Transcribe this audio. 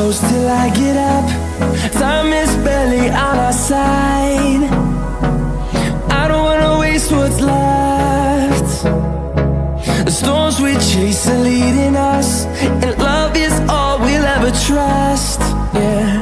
close till I get up. Time is barely on our side. I don't wanna waste what's left. The storms we chase are leading us, and love is all we'll ever trust. Yeah.